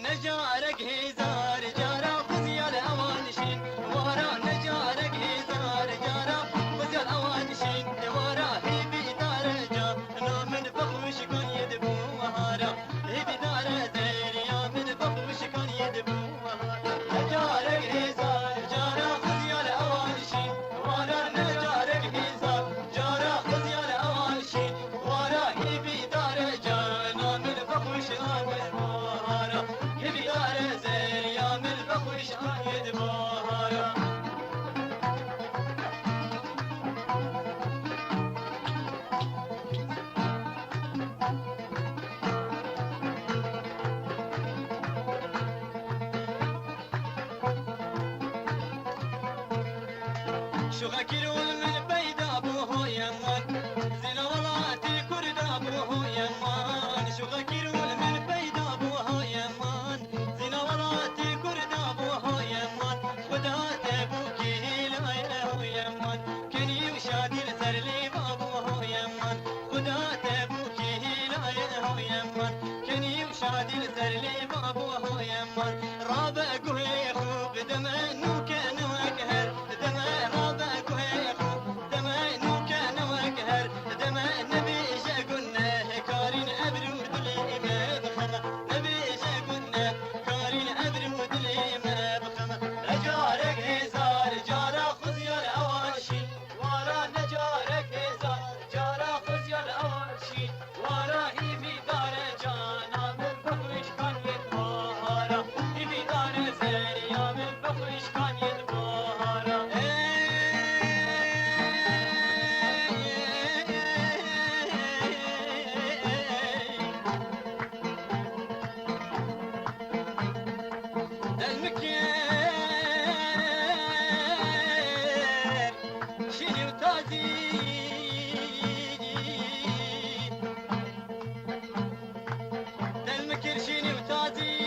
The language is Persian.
نجارك هزار جارا خزي الاوانشين ورا نجارك هزار جارا خزي الاوانشين ورا هي بدار جا انا من بخوش كان يدبو مهارا هي بدار زين يا من بخوش كان يدبو مهارا نجارك هزار جارا خزي الاوانشين ورا نجارك هزار جارا خزي الاوانشين ورا هي بدار جا انا من بخوش كان يدبو مهارا بدار زين يا من بخوش عايد بهارا شو غكرون من بيد ابوه يمان زين ولاتي كرد ابوه يمان شو غكرون من بيد ابوه يمان زين ولاتي كرد ابوه يمان خدات ابوكي لا يمان كني وشادي لسرلي بابوه يمان خدات ابوكي لا يمان كني وشادي لسرلي بابوه يمان رابق وهي خوب دمنو كان وكهر نجارك هزار جارا خزي الاوانشي ورا نجارك هزار جارا خزي الاوانشي ورا هي بدار جانا من بخوش كان يتبهارا هي بدار زين يا من بخوش كان يتبهارا المكر شيني وتازي